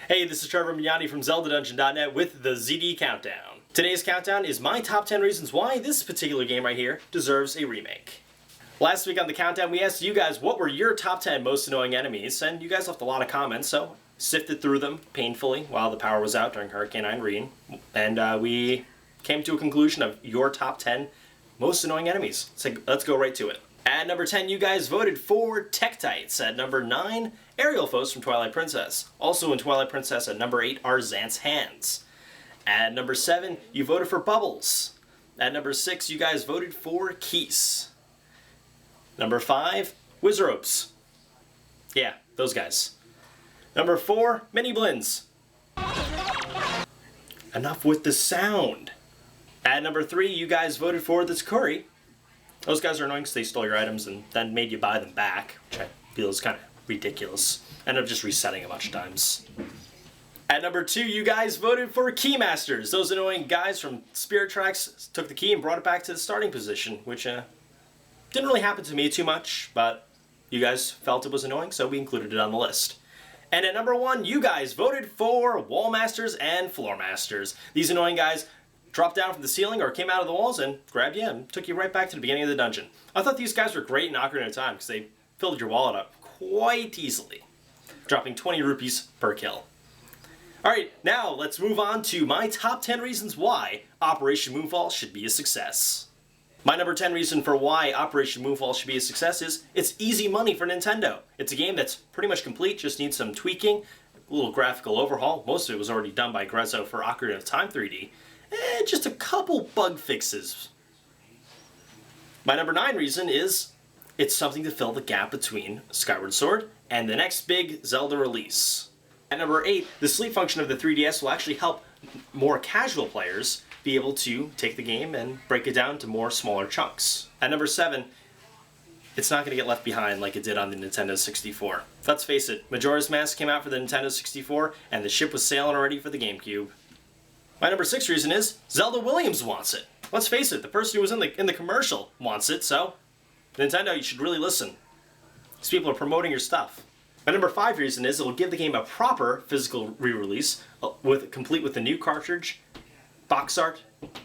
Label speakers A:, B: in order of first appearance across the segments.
A: Hey, this is Trevor Mignani from ZeldaDungeon.net with the ZD Countdown. Today's countdown is my top 10 reasons why this particular game right here deserves a remake. Last week on the countdown, we asked you guys what were your top 10 most annoying enemies, and you guys left a lot of comments, so sifted through them painfully while the power was out during Hurricane Irene, and we came to a conclusion of your top 10 most annoying enemies. So let's go right to it. At number 10, you guys voted for Tektites. At number 9, Aerial Foes from Twilight Princess. Also in Twilight Princess at number 8 are Zant's Hands. At number 7, you voted for Bubbles. At number 6, you guys voted for Keese. Number 5, Wizropes. Yeah, those guys. Number 4, Mini Blins. Enough with the sound. At number 3, you guys voted for the Takuri. Those guys are annoying because they stole your items and then made you buy them back, which I feel is kind of ridiculous. Ended up just resetting a bunch of times. At number 2, you guys voted for Keymasters. Those annoying guys from Spirit Tracks took the key and brought it back to the starting position, which didn't really happen to me too much, but you guys felt it was annoying, so we included it on the list. And at number 1, you guys voted for Wallmasters and Floormasters. These annoying guys dropped down from the ceiling or came out of the walls and grabbed you and took you right back to the beginning of the dungeon. I thought these guys were great in Ocarina of Time because they filled your wallet up quite easily, dropping 20 rupees per kill. Alright, now let's move on to my top 10 reasons why Operation Moonfall should be a success. My number 10 reason for why Operation Moonfall should be a success is it's easy money for Nintendo. It's a game that's pretty much complete, just needs some tweaking, a little graphical overhaul. Most of it was already done by Grezzo for Ocarina of Time 3D. And just a couple bug fixes. My number 9 reason is it's something to fill the gap between Skyward Sword and the next big Zelda release. At number 8, the sleep function of the 3DS will actually help more casual players be able to take the game and break it down to more smaller chunks. At number 7, it's not going to get left behind like it did on the Nintendo 64. Let's face it, Majora's Mask came out for the Nintendo 64 and the ship was sailing already for the GameCube. My number 6 reason is Zelda Williams wants it. Let's face it, the person who was in the commercial wants it, so Nintendo, you should really listen. These people are promoting your stuff. My number 5 reason is it will give the game a proper physical re-release, complete with the new cartridge, box art,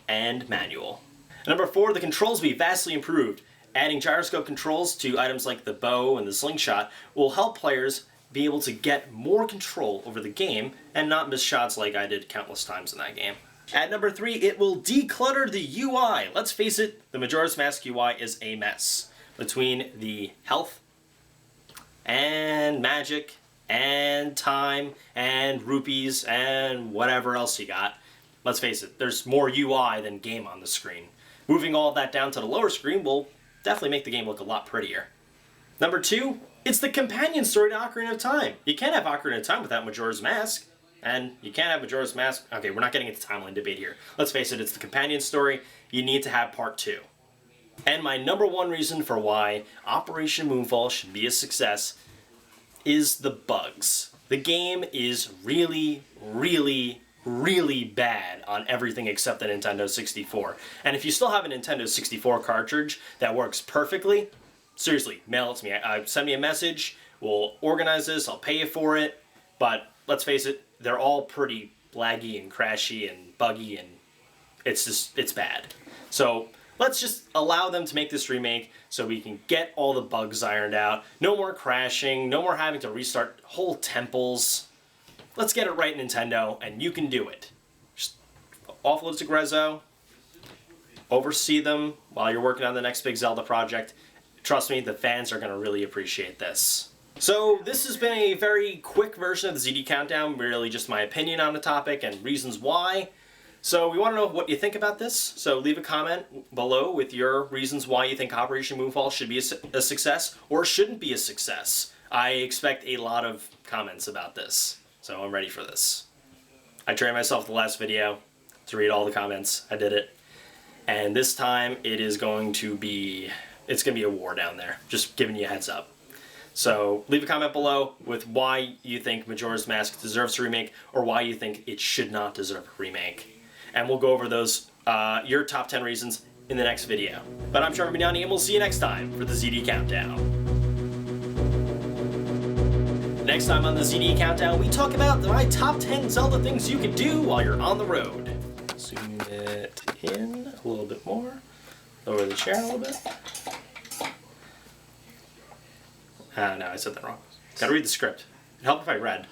A: and manual. And number 4, the controls will be vastly improved. Adding gyroscope controls to items like the bow and the slingshot will help players be able to get more control over the game and not miss shots like I did countless times in that game. At number 3, it will declutter the UI. Let's face it, the Majora's Mask UI is a mess. Between the health and magic and time and rupees and whatever else you got, let's face it, there's more UI than game on the screen. Moving all of that down to the lower screen will definitely make the game look a lot prettier. Number 2, it's the companion story to Ocarina of Time. You can't have Ocarina of Time without Majora's Mask. And you can't have Majora's Mask. Okay, we're not getting into timeline debate here. Let's face it, it's the companion story. You need to have part 2. And my number 1 reason for why Operation Moonfall should be a success is the bugs. The game is really, really, really bad on everything except the Nintendo 64. And if you still have a Nintendo 64 cartridge that works perfectly, seriously, mail it to me. Send me a message. We'll organize this. I'll pay you for it. But let's face it, they're all pretty laggy and crashy and buggy, and it's bad. So let's just allow them to make this remake so we can get all the bugs ironed out. No more crashing. No more having to restart whole temples. Let's get it right, Nintendo, and you can do it. Just offload to Grezzo. Oversee them while you're working on the next big Zelda project. Trust me, the fans are going to really appreciate this. So this has been a very quick version of the ZD Countdown, really just my opinion on the topic and reasons why. So we want to know what you think about this, so leave a comment below with your reasons why you think Operation Moonfall should be a success or shouldn't be a success. I expect a lot of comments about this, so I'm ready for this. I trained myself the last video to read all the comments. I did it. And this time it's going to be a war down there, just giving you a heads up. So leave a comment below with why you think Majora's Mask deserves a remake or why you think it should not deserve a remake. And we'll go over those, your top 10 reasons in the next video. But I'm Trevor Mignani, and we'll see you next time for the ZD Countdown. Next time on the ZD Countdown, we talk about my top 10 Zelda things you can do while you're on the road. Zoom it in a little bit more. Lower the chair a little bit. No, I said that wrong. Gotta read the script. It'd help if I read.